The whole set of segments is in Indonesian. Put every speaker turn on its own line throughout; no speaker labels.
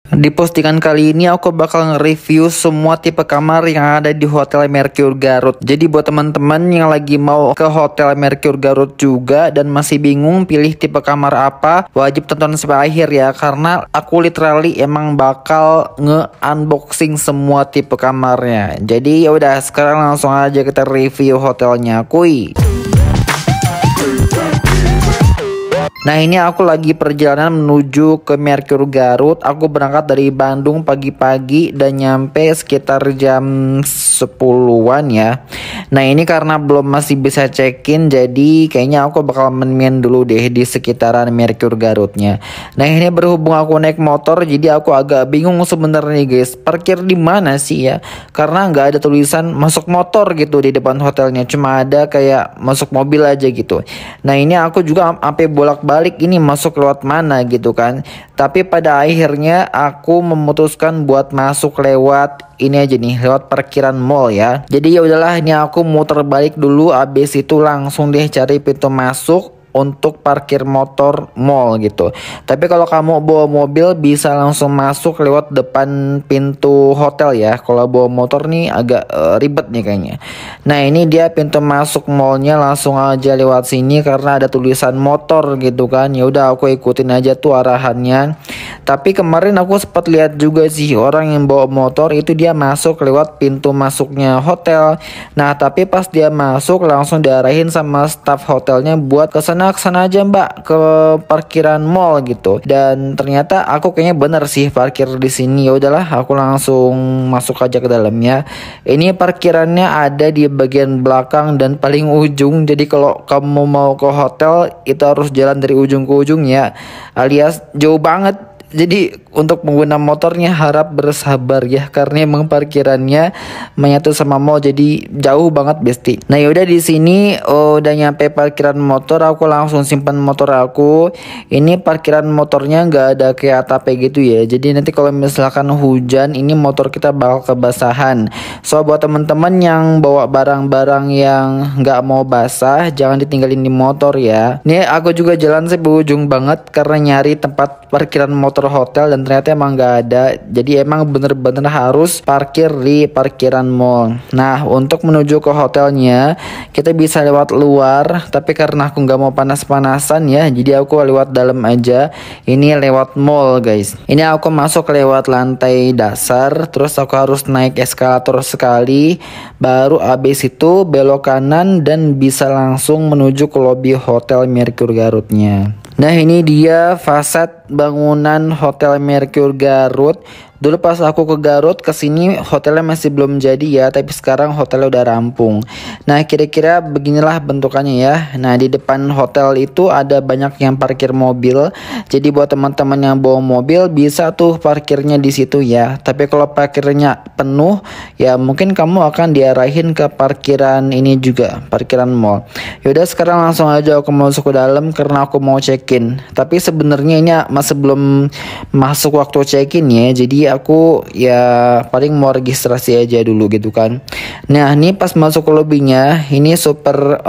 Di postingan kali ini aku bakal nge-review semua tipe kamar yang ada di Hotel Mercure Garut. Jadi buat teman-teman yang lagi mau ke Hotel Mercure Garut juga dan masih bingung pilih tipe kamar apa, wajib tonton sampai akhir ya, karena aku literally emang bakal nge-unboxing semua tipe kamarnya. Jadi ya udah, sekarang langsung aja kita review hotelnya, kuy. Nah, ini aku lagi perjalanan menuju ke Mercure Garut. Aku berangkat dari Bandung pagi-pagi dan nyampe sekitar jam 10-an ya. Nah, ini karena belum masih bisa check-in, jadi kayaknya aku bakal main dulu deh di sekitaran Mercure Garutnya. Nah, ini berhubung aku naik motor, jadi aku agak bingung sebenarnya guys, parkir di mana sih ya? Karena nggak ada tulisan masuk motor gitu di depan hotelnya, cuma ada kayak masuk mobil aja gitu. Nah, ini aku juga sampai bolak-balik ini masuk lewat mana gitu kan. Tapi pada akhirnya aku memutuskan buat masuk lewat ini aja nih, lewat parkiran mall ya. Jadi ya udahlah, ini aku muter balik dulu, abis itu langsung deh cari pintu masuk untuk parkir motor mall gitu. Tapi kalau kamu bawa mobil bisa langsung masuk lewat depan pintu hotel ya. Kalau bawa motor nih agak ribet nih kayaknya. Nah, ini dia pintu masuk mallnya, langsung aja lewat sini karena ada tulisan motor gitu kan. Ya udah, aku ikutin aja tuh arahannya. Tapi kemarin aku sempat lihat juga sih orang yang bawa motor itu dia masuk lewat pintu masuknya hotel. Nah, tapi pas dia masuk langsung diarahin sama staff hotelnya buat kesana aja mbak, ke parkiran mall gitu. Dan ternyata aku kayaknya bener sih parkir di sini. Ya udahlah, aku langsung masuk aja ke dalamnya. Ini parkirannya ada di bagian belakang dan paling ujung. Jadi kalau kamu mau ke hotel itu harus jalan dari ujung ke ujung ya, alias jauh banget. Jadi untuk pengguna motornya harap bersabar ya, karena emang parkirannya menyatu sama mall, jadi jauh banget besti. Nah, yaudah di sini udah nyampe parkiran motor, aku langsung simpan motor aku. Ini parkiran motornya nggak ada kayak atap gitu ya. Jadi nanti kalau misalkan hujan ini motor kita bakal kebasahan. So buat teman-teman yang bawa barang-barang yang nggak mau basah jangan ditinggalin di motor ya. Nih aku juga jalan sampai ujung banget karena nyari tempat parkiran motor hotel dan ternyata emang nggak ada. Jadi emang bener-bener harus parkir di parkiran mall. Nah, untuk menuju ke hotelnya kita bisa lewat luar, tapi karena aku nggak mau panas-panasan ya, jadi aku lewat dalam aja. Ini lewat mall guys. Ini aku masuk lewat lantai dasar, terus aku harus naik eskalator sekali, baru abis itu belok kanan dan bisa langsung menuju ke lobi Hotel Mercure Garutnya. Nah, ini dia fasad bangunan Hotel Mercure Garut. Dulu pas aku ke Garut kesini hotelnya masih belum jadi ya, tapi sekarang hotelnya udah rampung. Nah, kira-kira beginilah bentukannya ya. Nah, di depan hotel itu ada banyak yang parkir mobil. Jadi buat teman-teman yang bawa mobil bisa tuh parkirnya di situ ya. Tapi kalau parkirnya penuh ya mungkin kamu akan diarahin ke parkiran ini juga, parkiran mall. Yaudah, sekarang langsung aja aku masuk ke dalam karena aku mau check-in. Tapi sebenarnya ini masih belum masuk waktu check-in ya. Jadi aku ya paling mau registrasi aja dulu gitu kan. Nah, ini pas masuk ke lobbynya ini super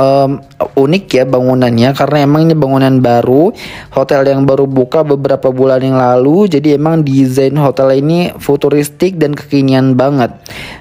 unik ya bangunannya, karena emang ini bangunan baru, hotel yang baru buka beberapa bulan yang lalu. Jadi emang desain hotel ini futuristik dan kekinian banget.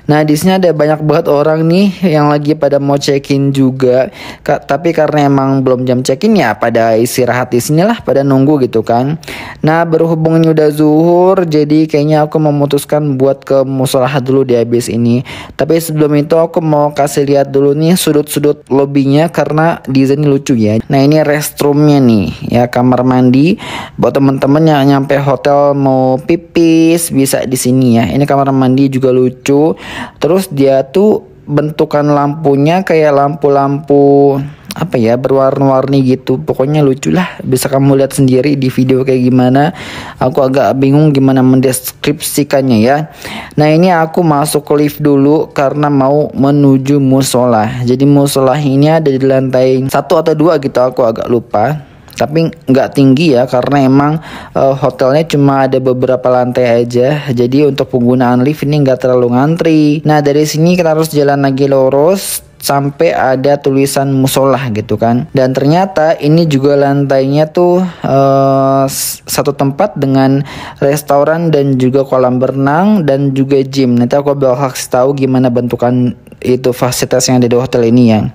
Nah, di sini ada banyak banget orang nih yang lagi pada mau check-in juga. Tapi karena emang belum jam check-in ya pada istirahat di sinilah, pada nunggu gitu kan. Nah, berhubung ini udah zuhur, jadi kayaknya aku memutuskan buat ke musolah dulu di habis ini. Tapi sebelum itu aku mau kasih lihat dulu nih sudut-sudut lobbynya karena desainnya lucu ya. Nah, ini restroomnya nih ya, kamar mandi buat teman-teman yang nyampe hotel mau pipis bisa di sini ya. Ini kamar mandi juga lucu. Terus dia tuh bentukan lampunya kayak lampu-lampu apa ya, berwarna-warni gitu. Pokoknya lucu lah, bisa kamu lihat sendiri di video kayak gimana. Aku agak bingung gimana mendeskripsikannya ya. Nah, ini aku masuk ke lift dulu karena mau menuju musola. Jadi musola ini ada di lantai 1 atau 2 gitu, aku agak lupa. Tapi nggak tinggi ya, karena emang hotelnya cuma ada beberapa lantai aja. Jadi untuk penggunaan lift ini nggak terlalu ngantri. Nah, dari sini kita harus jalan lagi lurus. sampai ada tulisan musola gitu kan. Dan ternyata ini juga lantainya tuh satu tempat dengan restoran dan juga kolam berenang dan juga gym. Nanti aku bakal kasih tahu gimana bentukan itu fasilitas yang ada di hotel ini ya.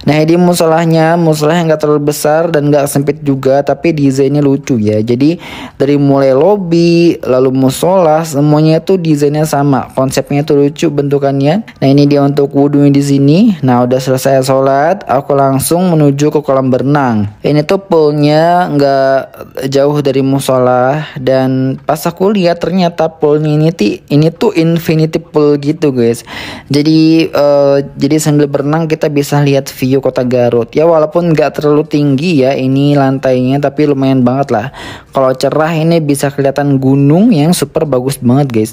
Nah ini musolahnya nggak terlalu besar dan nggak sempit juga, tapi desainnya lucu ya. Jadi dari mulai lobby lalu musola semuanya tuh desainnya sama, konsepnya tuh lucu bentukannya. Nah ini dia untuk wudhunya di sini. Nah udah selesai sholat, aku langsung menuju ke kolam berenang. Ini tuh poolnya nggak jauh dari musola, dan pas aku lihat ternyata poolnya ini tuh infinity pool gitu guys. Jadi sambil berenang kita bisa lihat view kota Garut. Ya walaupun nggak terlalu tinggi ya ini lantainya, tapi lumayan banget lah. Kalau cerah ini bisa kelihatan gunung yang super bagus banget guys.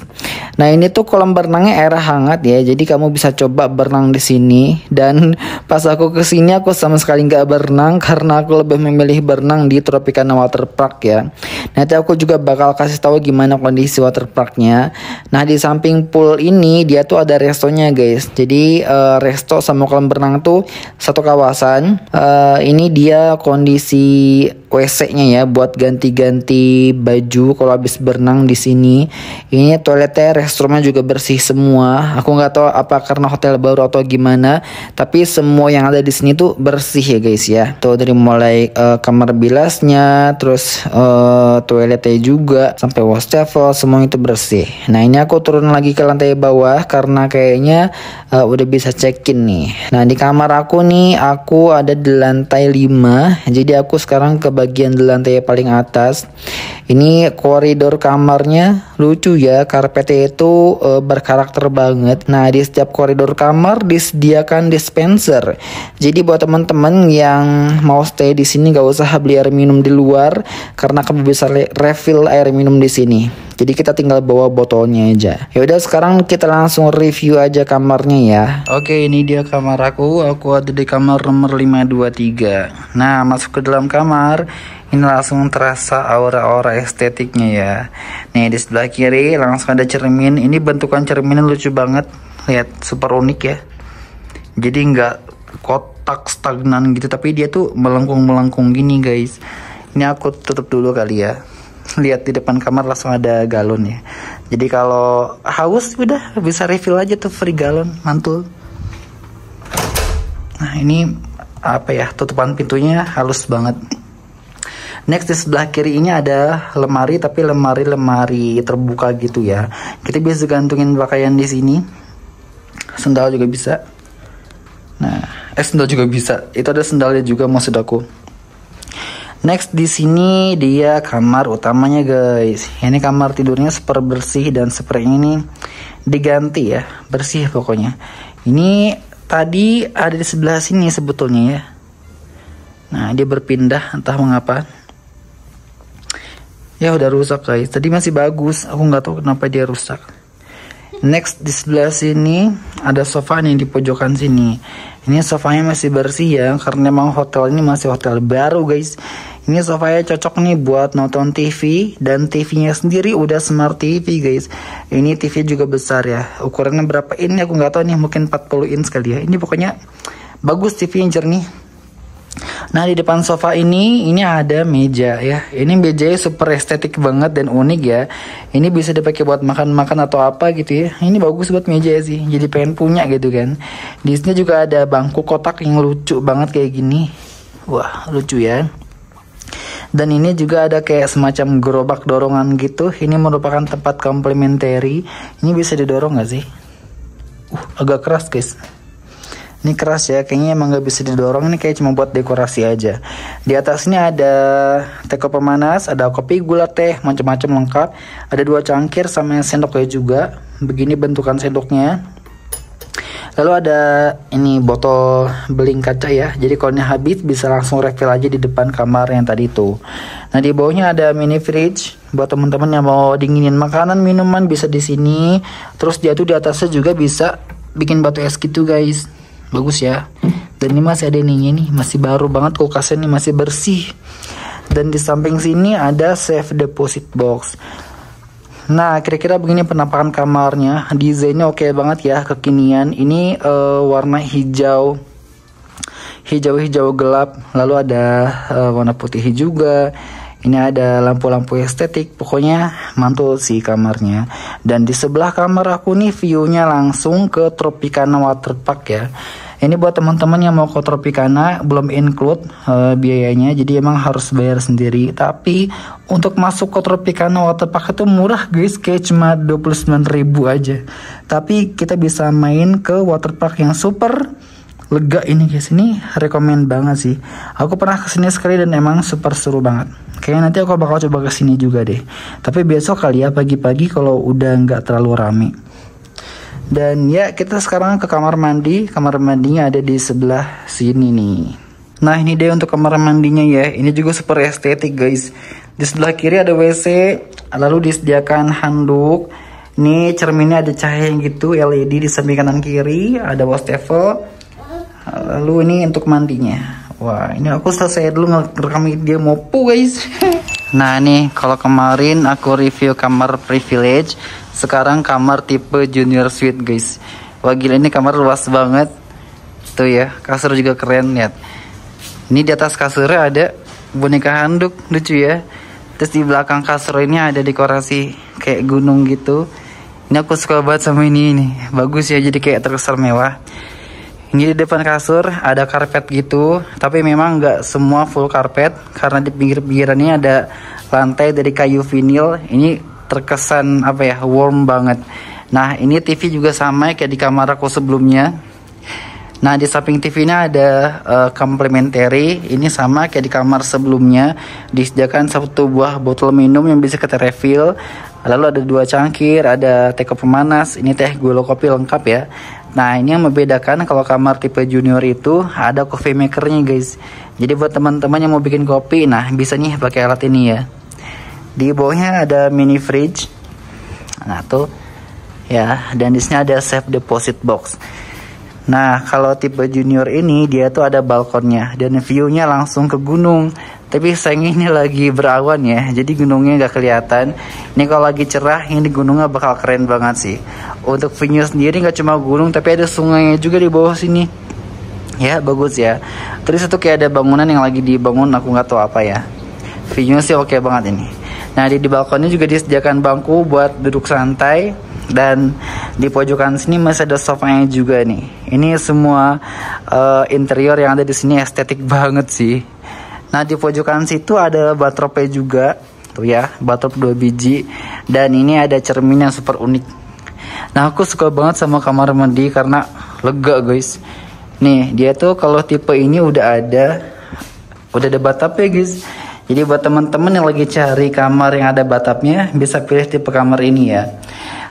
Nah ini tuh kolam berenangnya air hangat ya. Jadi kamu bisa coba berenang di sini. Dan pas aku kesini aku sama sekali nggak berenang karena aku lebih memilih berenang di Tropicana Water Park ya. Nanti aku juga bakal kasih tahu gimana kondisi water parknya. Nah di samping pool ini dia tuh ada restonya guys. Jadi resto sama kolam berenang tuh satu kawasan. Ini dia kondisi WC-nya ya buat ganti-ganti baju kalau habis berenang di sini. Ini toiletnya, restrumnya juga bersih semua. Aku nggak tahu apa karena hotel baru atau gimana, tapi semua yang ada di sini tuh bersih ya guys ya. Tuh dari mulai kamar bilasnya, terus toiletnya juga sampai wastafel semua itu bersih. Nah ini aku turun lagi ke lantai bawah karena kayaknya udah bisa check-in nih. Nah di kamar aku nih, aku ada di lantai 5. Jadi aku sekarang ke bagian di lantai paling atas. Ini koridor kamarnya lucu ya, karpetnya itu berkarakter banget. Nah di setiap koridor kamar disediakan dispenser. Jadi buat teman-teman yang mau stay di sini gak usah beli air minum di luar, karena kamu bisa refill air minum di sini. Jadi kita tinggal bawa botolnya aja. Ya udah sekarang kita langsung review aja kamarnya ya. Oke ini dia kamar aku. Aku ada di kamar nomor 523. Nah masuk ke dalam kamar, ini langsung terasa aura-aura estetiknya ya. Nih di sebelah kiri langsung ada cermin. Ini bentukan cerminnya lucu banget. Lihat, super unik ya. Jadi nggak kotak stagnan gitu, tapi dia tuh melengkung-melengkung gini guys. Ini aku tutup dulu kali ya. Lihat di depan kamar langsung ada galon ya. Jadi kalau haus udah bisa refill aja tuh, free galon, mantul. Nah ini apa ya, tutupan pintunya halus banget. Next di sebelah kiri ini ada lemari, tapi lemari terbuka gitu ya. Kita bisa gantungin pakaian di sini. Sendal juga bisa. Nah, sendal juga bisa. Itu ada sendalnya juga maksud aku. Next di sini dia kamar utamanya guys. Ini kamar tidurnya super bersih dan sepertinya ini diganti ya, bersih pokoknya. Ini tadi ada di sebelah sini sebetulnya ya. Nah dia berpindah entah mengapa. Ya udah rusak guys. Tadi masih bagus, aku nggak tahu kenapa dia rusak. Next di sebelah sini ada sofa nih di pojokan sini. Ini sofanya masih bersih ya, karena memang hotel ini masih hotel baru guys. Ini sofanya cocok nih buat nonton TV, dan TV-nya sendiri udah smart TV guys. Ini TV juga besar ya. Ukurannya berapa ini aku nggak tahu nih, mungkin 40 inch kali ya. Ini pokoknya bagus, TV yang jernih. Nah di depan sofa ini ada meja ya. Ini mejanya super estetik banget dan unik ya. Ini bisa dipakai buat makan-makan atau apa gitu ya. Ini bagus buat meja sih. Jadi pengen punya gitu kan. Di sini juga ada bangku kotak yang lucu banget kayak gini. Wah lucu ya. Dan ini juga ada kayak semacam gerobak dorongan gitu. Ini merupakan tempat komplementari. Ini bisa didorong gak sih? Agak keras guys. Ini keras ya, kayaknya emang gak bisa didorong. Ini kayak cuma buat dekorasi aja. Di atasnya ada teko pemanas, ada kopi, gula, teh, macam-macam lengkap. Ada 2 cangkir sama sendoknya juga. Begini bentukan sendoknya. Lalu ada ini botol beling kaca ya. Jadi kalau ini habis bisa langsung refill aja di depan kamar yang tadi itu. Nah di bawahnya ada mini fridge buat teman-teman yang mau dinginin makanan, minuman bisa di sini. Terus dia tuh di atasnya juga bisa bikin batu es gitu guys. Bagus ya. Dan ini masih ada ininya nih, masih baru banget, kulkasnya nih masih bersih. Dan di samping sini ada safe deposit box. Nah, kira-kira begini penampakan kamarnya. Desainnya oke banget ya, kekinian. Ini warna hijau gelap, lalu ada warna putih juga. Ini ada lampu-lampu estetik, pokoknya mantul sih kamarnya. Dan di sebelah kamar aku nih view-nya langsung ke Tropicana Waterpark ya. Ini buat teman-teman yang mau ke Tropicana belum include biayanya, jadi emang harus bayar sendiri. Tapi untuk masuk ke Tropicana Waterpark itu murah guys, kayak cuma 29.000 aja. Tapi kita bisa main ke waterpark yang super lega ini guys. Ini rekomen banget sih. Aku pernah kesini sekali dan emang super seru banget. Kayaknya nanti aku bakal coba kesini juga deh. Tapi besok kali ya, pagi-pagi kalau udah nggak terlalu rame. Dan ya kita sekarang ke kamar mandi. Kamar mandinya ada di sebelah sini nih. Nah ini deh untuk kamar mandinya ya. Ini juga super estetik guys. Di sebelah kiri ada WC, lalu disediakan handuk. Ini cerminnya ada cahaya gitu LED di samping kanan kiri. Ada wastafel. Lalu ini untuk mandinya. Wah ini aku selesai dulu ngerekam dia mopu guys. Nah nih kalau kemarin aku review kamar privilege, sekarang kamar tipe junior suite guys. Wah gila, ini kamar luas banget. Tuh ya, kasur juga keren, lihat. Ini di atas kasurnya ada boneka handuk, lucu ya. Terus di belakang kasur ini ada dekorasi kayak gunung gitu. Ini aku suka banget sama ini. Bagus ya, jadi kayak terkesan mewah. Ini di depan kasur ada karpet gitu, tapi memang nggak semua full karpet karena di pinggir-pinggirannya ada lantai dari kayu vinil. Ini terkesan apa ya, warm banget. Nah ini TV juga sama kayak di kamar aku sebelumnya. Nah di samping TV-nya ada complementary. Ini sama kayak di kamar sebelumnya. Disediakan satu buah botol minum yang bisa kita refill. Lalu ada 2 cangkir, ada teh pemanas. Ini teh gula kopi lengkap ya. Nah ini yang membedakan kalau kamar tipe junior itu ada coffee makernya guys. Jadi buat teman-teman yang mau bikin kopi, nah bisa nih pakai alat ini ya. Di bawahnya ada mini fridge. Nah tuh ya, dan di sini ada safe deposit box. Nah kalau tipe junior ini dia tuh ada balkonnya dan view-nya langsung ke gunung. Tapi sayangnya ini lagi berawan ya, jadi gunungnya nggak kelihatan. Ini kalau lagi cerah, ini gunungnya bakal keren banget sih. Untuk view-nya sendiri nggak cuma gunung, tapi ada sungainya juga di bawah sini. Ya bagus ya. Terus itu kayak ada bangunan yang lagi dibangun, aku nggak tahu apa ya. View-nya sih oke banget ini. Nah di balkonnya juga disediakan bangku buat duduk santai. Dan di pojokan sini masih ada sofanya juga nih. Ini semua interior yang ada di sini estetik banget sih. Nah di pojokan situ ada bathrobe juga. Tuh ya, bathrobe 2 biji. Dan ini ada cermin yang super unik. Nah aku suka banget sama kamar mandi karena lega guys. Nih dia tuh kalau tipe ini udah ada bathtub ya guys. Jadi buat teman-teman yang lagi cari kamar yang ada bathtubnya, bisa pilih tipe kamar ini ya.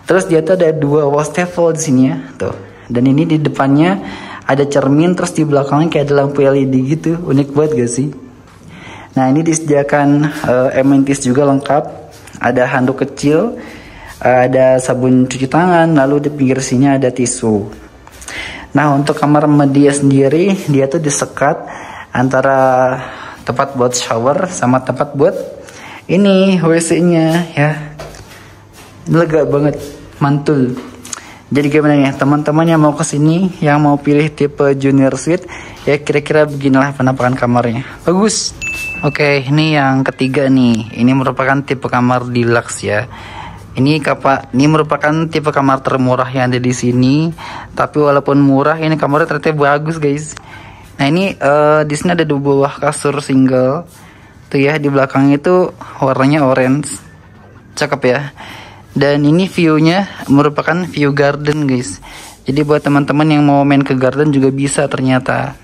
Terus dia tuh ada 2 wastafel di sini ya, tuh. Dan ini di depannya ada cermin, terus di belakangnya kayak ada lampu LED gitu, unik banget gak sih? Nah ini disediakan amenities juga lengkap, ada handuk kecil, ada sabun cuci tangan, lalu di pinggir sini ada tisu. Nah untuk kamar mandi sendiri, dia tuh disekat antara tempat buat shower sama tempat buat ini WC-nya ya. Lega banget, mantul. Jadi gimana ya teman-teman yang mau kesini, yang mau pilih tipe junior suite, ya kira-kira beginilah penampakan kamarnya. Bagus. Oke, ini yang ketiga nih. Ini merupakan tipe kamar deluxe ya. Ini merupakan tipe kamar termurah yang ada di sini. Tapi walaupun murah, ini kamarnya ternyata bagus guys. Nah ini di sini ada 2 buah kasur single. Tuh ya, di belakang itu warnanya orange. Cakep ya. Dan ini view-nya merupakan view garden guys. Jadi buat teman-teman yang mau main ke garden juga bisa ternyata.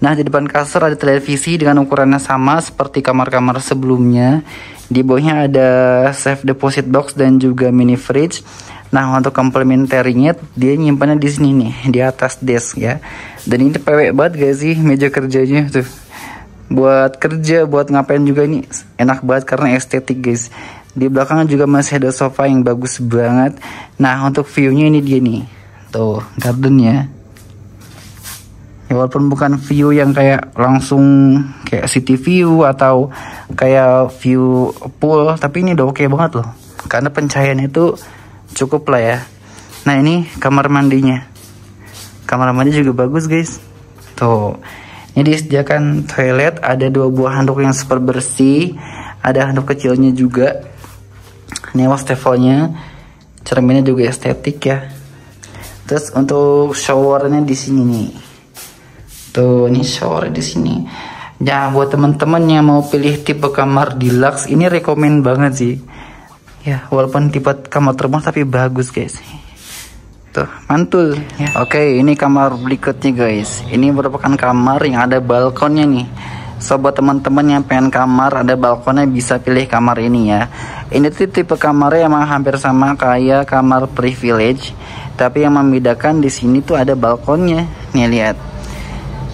Nah di depan kasur ada televisi dengan ukurannya sama seperti kamar-kamar sebelumnya. Di bawahnya ada safe deposit box dan juga mini fridge. Nah untuk komplementernya dia nyimpannya di sini nih, di atas desk ya. Dan ini pewek banget gak sih meja kerjanya tuh. Buat kerja, buat ngapain juga ini enak banget karena estetik guys. Di belakang juga masih ada sofa yang bagus banget. Nah untuk view-nya ini dia nih, tuh gardennya. Ya, walaupun bukan view yang kayak langsung kayak city view atau kayak view pool, tapi ini udah oke banget loh.
karena pencahayaannya itu cukup lah ya. Nah ini kamar mandinya. Kamar mandi juga bagus guys. Tuh, ini disediakan toilet, ada 2 buah handuk yang super bersih, ada handuk kecilnya juga. Ini wastafelnya, cerminnya juga estetik ya. Terus untuk showernya di sini nih. Tuh, ini shower di sini. Ya, buat teman-teman yang mau pilih tipe kamar deluxe, ini rekomen banget sih. Ya, walaupun tipe kamar terbang tapi bagus guys. Tuh, mantul ya. Oke, ini kamar berikutnya guys. Ini merupakan kamar yang ada balkonnya nih. Sobat teman-teman yang pengen kamar ada balkonnya bisa pilih kamar ini ya. Ini tuh tipe kamarnya emang hampir sama kayak kamar privilege, tapi yang membedakan di sini tuh ada balkonnya. Nih lihat.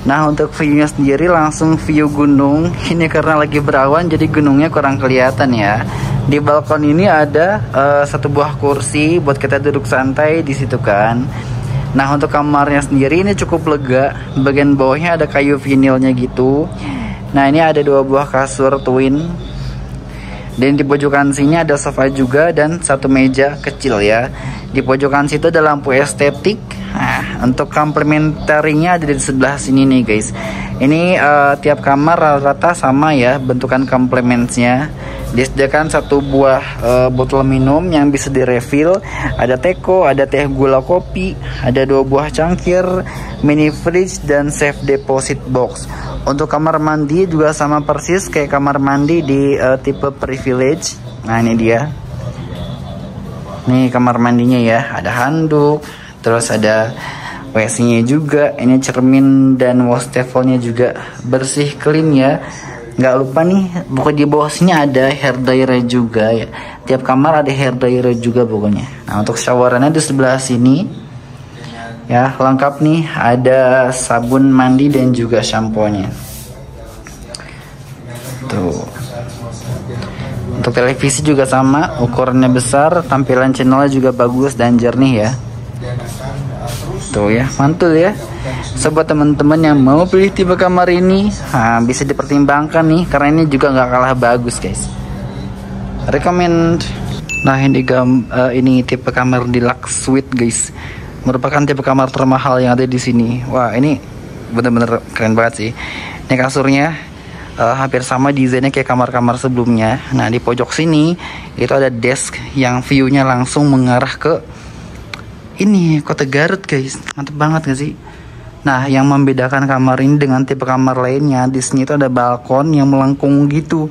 Nah, untuk view-nya sendiri langsung view gunung. Ini karena lagi berawan jadi gunungnya kurang kelihatan ya. Di balkon ini ada 1 buah kursi buat kita duduk santai di situ kan. Nah, untuk kamarnya sendiri ini cukup lega. Bagian bawahnya ada kayu vinilnya gitu. Nah, ini ada 2 buah kasur twin. Dan di pojokan sini ada sofa juga dan 1 meja kecil ya. Di pojokan situ ada lampu estetik. Nah, untuk komplementarinya ada di sebelah sini nih guys. Ini tiap kamar rata-rata sama ya bentukan komplementnya. Disediakan 1 buah botol minum yang bisa direfill. Ada teko, ada teh gula kopi, ada 2 buah cangkir, mini fridge dan safe deposit box. Untuk kamar mandi juga sama persis kayak kamar mandi di tipe privilege. Nah, ini dia. Nih kamar mandinya ya, ada handuk, terus ada WC-nya juga. Ini cermin dan wastafelnya juga bersih clean ya. Nggak lupa nih, pokoknya di bawah sini ada hair dryer juga ya. Tiap kamar ada hair dryer juga pokoknya. Nah, untuk showerannya di sebelah sini ya, lengkap nih, ada sabun mandi dan juga shampoo-nya. Tuh. Untuk televisi juga sama, ukurannya besar, tampilan channelnya juga bagus dan jernih ya. Tuh ya, mantul ya. Sobat teman-teman yang mau pilih tipe kamar ini, bisa dipertimbangkan nih, karena ini juga nggak kalah bagus guys. Rekomend. Nah, ini tipe kamar deluxe suite guys. Merupakan tipe kamar termahal yang ada di sini. Wah, ini bener-bener keren banget sih. Ini kasurnya hampir sama desainnya kayak kamar-kamar sebelumnya. Nah, di pojok sini itu ada desk yang view-nya langsung mengarah ke ini Kota Garut guys. Mantep banget gak sih? Nah, yang membedakan kamar ini dengan tipe kamar lainnya, di sini itu ada balkon yang melengkung gitu.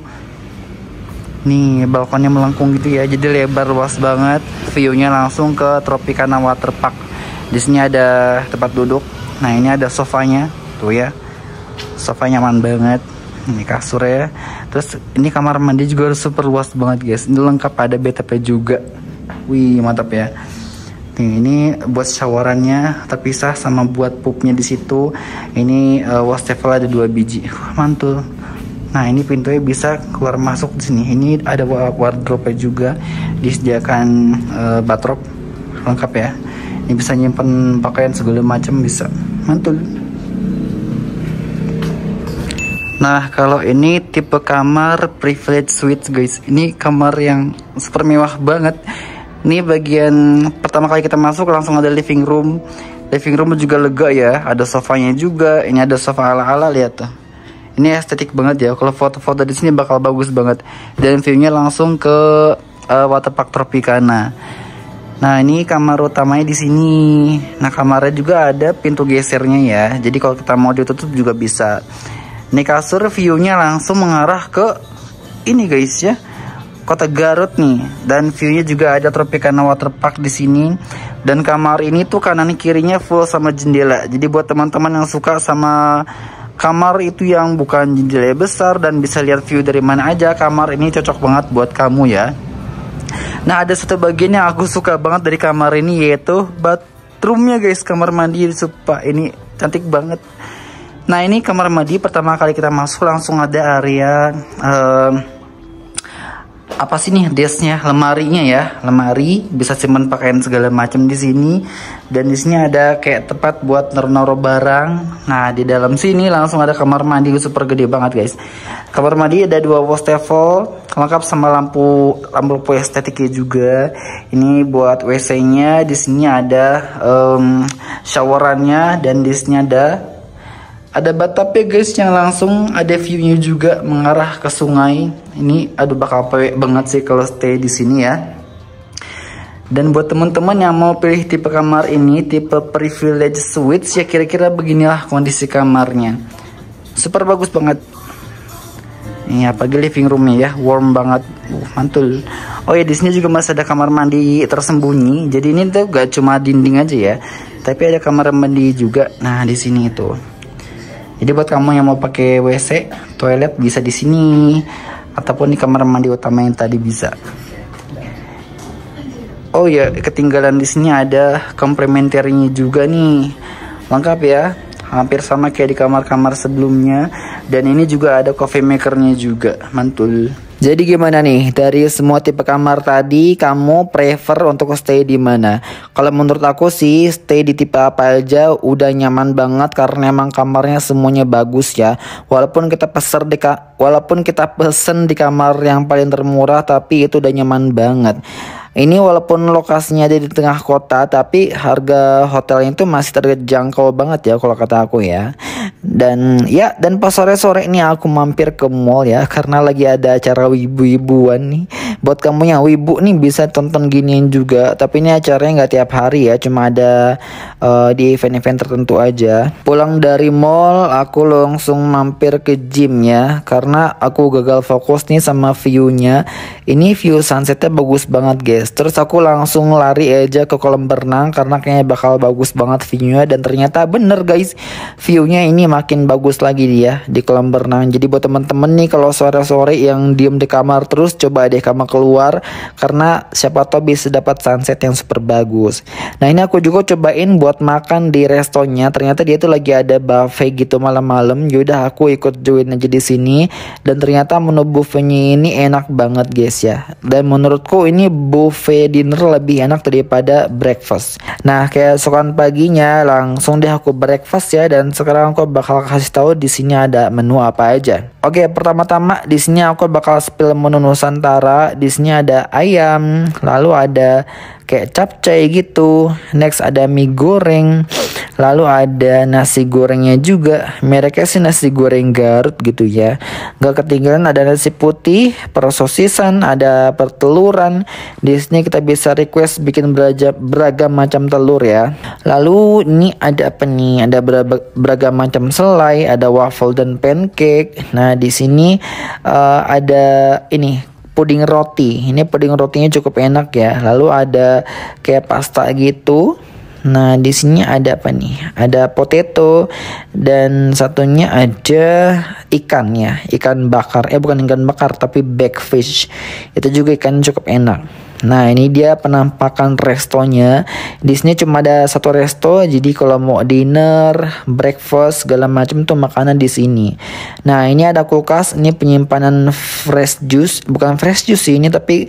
Nih, balkonnya melengkung gitu ya. Jadi lebar, luas banget. View-nya langsung ke Tropicana Waterpark. Di sini ada tempat duduk. Nah, ini ada sofanya. Tuh ya. Sofa nyaman banget. Ini kasurnya. Terus ini kamar mandi juga super luas banget guys. Ini lengkap, ada BTP juga. Wih, mantap ya. Nih, ini buat showerannya terpisah sama buat pupnya di situ. Ini wastafel ada 2 biji. Mantul. Nah, ini pintunya bisa keluar masuk di sini. Ini ada wardrobe juga, disediakan batrop lengkap ya. Ini bisa nyimpen pakaian segala macam bisa. Mantul. Nah, kalau ini tipe kamar privilege suite guys. Ini kamar yang super mewah banget. Ini bagian pertama kali kita masuk langsung ada living room. Living room juga lega ya. Ada sofanya juga. Ini ada sofa ala-ala, lihat tuh. Ini estetik banget ya. Kalau foto-foto di sini bakal bagus banget. Dan view-nya langsung ke Waterpark Tropicana. Nah, ini kamar utamanya di sini. Nah, kamarnya juga ada pintu gesernya ya. Jadi kalau kita mau ditutup juga bisa. Ini kasur view-nya langsung mengarah ke ini guys ya. Kota Garut nih, dan view-nya juga ada Tropicana Waterpark di sini. Dan kamar ini tuh kanan kirinya full sama jendela. Jadi buat teman-teman yang suka sama kamar itu yang bukan jendela besar dan bisa lihat view dari mana aja, kamar ini cocok banget buat kamu ya. Nah, ada satu bagian yang aku suka banget dari kamar ini, yaitu bathroomnya guys. Kamar mandi sumpah ini cantik banget. Nah, ini kamar mandi pertama kali kita masuk langsung ada area apa sih nih desknya, lemarinya ya, lemari bisa simpan pakaian segala macam di sini. Dan di sini ada kayak tempat buat naruh barang. Nah di dalam sini langsung ada kamar mandi super gede banget guys. Kamar mandi ada 2 wastafel lengkap sama lampu estetiknya juga. Ini buat WC-nya. Di sini ada showerannya dan di sini ada batapnya guys yang langsung ada view-nya juga mengarah ke sungai. Ini aduh bakal pewek banget sih kalau stay di sini ya. Dan buat teman-teman yang mau pilih tipe kamar ini, tipe privilege suite ya, kira-kira beginilah kondisi kamarnya. Super bagus banget. Ini apalagi living roomnya ya, warm banget, mantul. Oh ya di sini juga masih ada kamar mandi tersembunyi. Jadi ini tuh gak cuma dinding aja ya, tapi ada kamar mandi juga. Nah di sini itu. Jadi buat kamu yang mau pakai WC, toilet bisa di sini ataupun di kamar mandi utama yang tadi bisa. Oh ya, ketinggalan di sini ada komplementernya juga nih. Lengkap ya. Hampir sama kayak di kamar-kamar sebelumnya. Dan ini juga ada coffee makernya juga. Mantul.
Jadi gimana nih, dari semua tipe kamar tadi kamu prefer untuk stay di mana? Kalau menurut aku sih stay di tipe apa aja udah nyaman banget karena emang kamarnya semuanya bagus ya. Walaupun kita pesen di kamar yang paling termurah tapi itu udah nyaman banget. Ini walaupun lokasinya ada di tengah kota tapi harga hotelnya itu masih terjangkau banget ya kalau kata aku ya. Dan pas sore-sore ini aku mampir ke mall ya karena lagi ada acara wibu-wibuan nih. Buat kamu yang wibu nih bisa tonton giniin juga, tapi ini acaranya nggak tiap hari ya, cuma ada di event-event tertentu aja. Pulang dari mall aku langsung mampir ke gym ya karena aku gagal fokus nih sama view-nya. Ini view sunsetnya bagus banget guys. Terus aku langsung lari aja ke kolam berenang karena kayaknya bakal bagus banget view-nya. Dan ternyata bener guys, view-nya ini makin bagus lagi dia di kolam berenang. Jadi buat temen-temen nih kalau sore-sore yang diem di kamar terus, coba deh kamu keluar karena siapa tahu bisa dapat sunset yang super bagus. Nah ini aku juga cobain buat makan di restonya. Ternyata dia tuh lagi ada buffet gitu malam-malam. Yaudah aku ikut join aja di sini. Dan ternyata menu buffetnya ini enak banget guys ya. Dan menurutku ini buffet dinner lebih enak daripada breakfast. Nah kayak keesokan paginya langsung deh aku breakfast ya. Dan sekarang aku bakal kasih tahu di sini ada menu apa aja. Oke, pertama-tama di sini aku bakal spill menu Nusantara. Di sini ada ayam, lalu ada kayak capcay gitu. Next ada mie goreng, lalu ada nasi gorengnya juga. Mereknya sih nasi goreng Garut gitu ya. Gak ketinggalan ada nasi putih, persosisan, ada perteluran. Di sini kita bisa request bikin beragam macam telur ya. Lalu ini ada apa nih? Ada beragam macam selai, ada waffle dan pancake. Nah di sini ada ini puding roti. Ini puding rotinya cukup enak ya. Lalu ada kayak pasta gitu. Nah, di sini ada apa nih? Ada potato dan satunya ada ikan ya, ikan bakar. Bukan ikan bakar tapi baked fish. Itu juga ikan cukup enak. Nah, ini dia penampakan restonya. Di sini cuma ada satu resto, jadi kalau mau dinner, breakfast, segala macam tuh makanan di sini. Nah, ini ada kulkas, ini penyimpanan fresh juice, bukan fresh juice sih ini tapi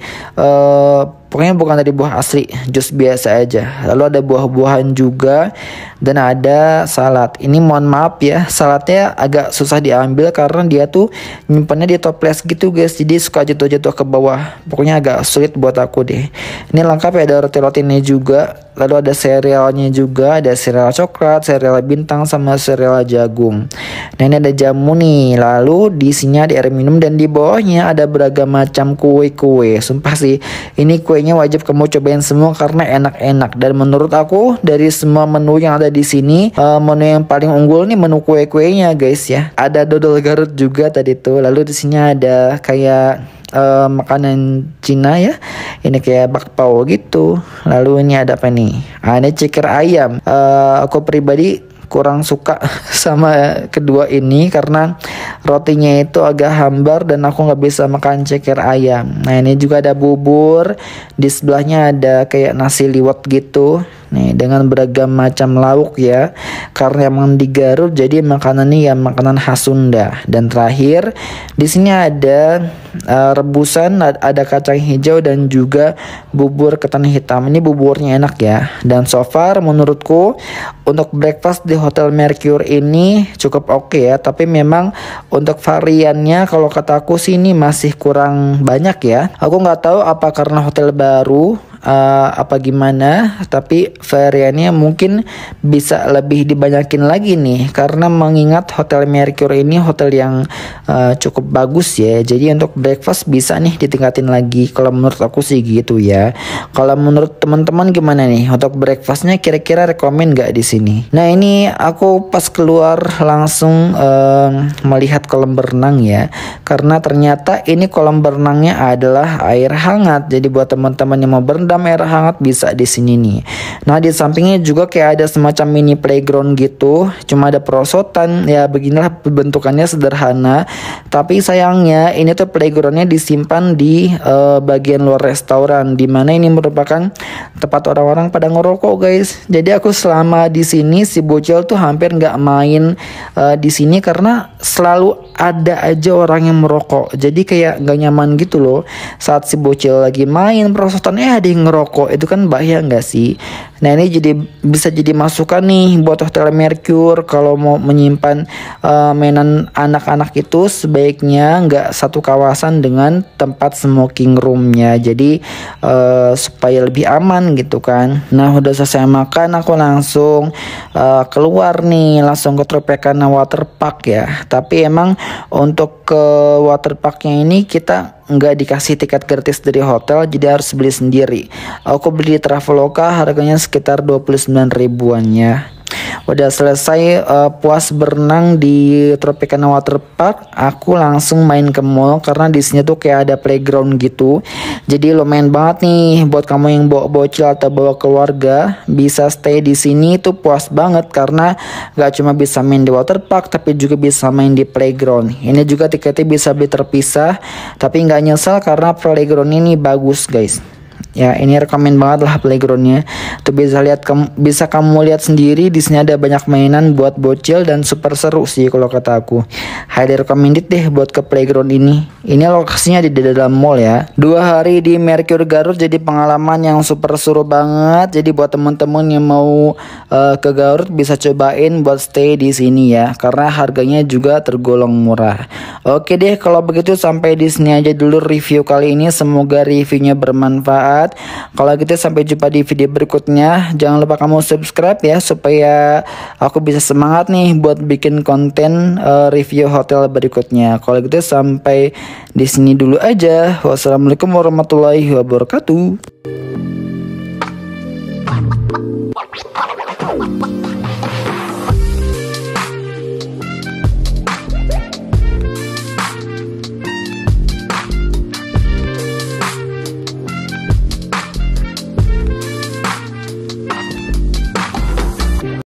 pokoknya bukan dari buah asli, jus biasa aja. Lalu ada buah-buahan juga dan ada salad. Ini mohon maaf ya, saladnya agak susah diambil karena dia tuh nyimpannya di toples gitu guys. Jadi suka jatuh-jatuh ke bawah. Pokoknya agak sulit buat aku deh. Ini lengkap ya, ada roti-rotinya juga. Lalu ada serealnya juga, ada sereal coklat, sereal bintang sama sereal jagung. Nah, ini ada jamu nih. Lalu di sini ada air minum dan di bawahnya ada beragam macam kue-kue. Sumpah sih, ini kuenya wajib kamu cobain semua karena enak-enak. Dan menurut aku dari semua menu yang ada di sini, menu yang paling unggul nih menu kue-kuenya guys ya. Ada dodol Garut juga tadi tuh. Lalu di sini ada kayak makanan Cina ya, ini kayak bakpao gitu. Lalu ini ada apa nih? Ini ceker ayam. Aku pribadi kurang suka sama kedua ini karena rotinya itu agak hambar dan aku nggak bisa makan ceker ayam. Nah ini juga ada bubur, di sebelahnya ada kayak nasi liwet gitu. nih dengan beragam macam lauk ya. Karena emang di Garut jadi makanannya ya makanan khas Sunda. Dan terakhir di sini ada rebusan, ada kacang hijau dan juga bubur ketan hitam. Ini buburnya enak ya. Dan so far menurutku untuk breakfast di Hotel Mercure ini cukup oke ya. Tapi memang untuk variannya kalau kataku sih ini masih kurang banyak ya. Aku nggak tahu apa karena hotel baru apa gimana, tapi variannya mungkin bisa lebih dibanyakin lagi nih karena mengingat Hotel Mercure ini hotel yang cukup bagus ya. Jadi untuk breakfast bisa nih ditingkatin lagi kalau menurut aku sih gitu ya. Kalau menurut teman-teman gimana nih untuk breakfastnya, kira-kira rekomen gak di sini? Nah ini aku pas keluar langsung melihat kolam berenang ya, karena ternyata ini kolam berenangnya adalah air hangat. Jadi buat teman-teman yang mau berendam air hangat bisa di sini nih. Nah di sampingnya juga kayak ada semacam mini playground gitu, cuma ada perosotan ya. Beginilah bentukannya sederhana, tapi sayangnya ini tuh playgroundnya disimpan di bagian luar restoran, dimana ini merupakan tempat orang-orang pada ngerokok guys. Jadi aku selama di sini si bocil tuh hampir nggak main di sini karena selalu ada aja orang yang merokok. Jadi kayak nggak nyaman gitu loh saat si bocil lagi main perosotan ada yang ngerokok. Itu kan bahaya nggak sih? Nah ini bisa jadi masukan nih buat Hotel Mercure kalau mau menyimpan mainan anak-anak itu sebaiknya nggak satu kawasan dengan tempat smoking roomnya. Jadi supaya lebih aman gitu kan. Nah udah selesai makan aku langsung keluar nih, langsung ke Tropicana Water Park ya. Tapi emang untuk ke water parknya ini kita nggak dikasih tiket gratis dari hotel, jadi harus beli sendiri. Aku beli di Traveloka, harganya sekitar 29 ribuan ya. Udah selesai puas berenang di Tropicana Water Park, aku langsung main ke mall karena di sini tuh kayak ada playground gitu. Jadi lumayan banget nih buat kamu yang bawa bocil atau bawa keluarga, bisa stay di sini tuh puas banget karena gak cuma bisa main di water park tapi juga bisa main di playground. Ini juga tiketnya bisa beli terpisah, tapi nggak nyesal karena playground ini bagus guys. Ya ini rekomen banget lah playgroundnya. Tuh bisa kamu lihat sendiri di sini ada banyak mainan buat bocil dan super seru sih kalau kata aku. Highly recommended deh buat ke playground ini. Ini lokasinya di dalam mall ya. 2 hari di Mercure Garut jadi pengalaman yang super seru banget. Jadi buat teman-teman yang mau ke Garut bisa cobain buat stay di sini ya. Karena harganya juga tergolong murah. Oke deh kalau begitu sampai di sini aja dulu review kali ini. Semoga reviewnya bermanfaat. Kalau gitu sampai jumpa di video berikutnya. Jangan lupa kamu subscribe ya supaya aku bisa semangat nih buat bikin konten review hotel berikutnya. Kalau gitu sampai di sini dulu aja. Wassalamualaikum warahmatullahi wabarakatuh.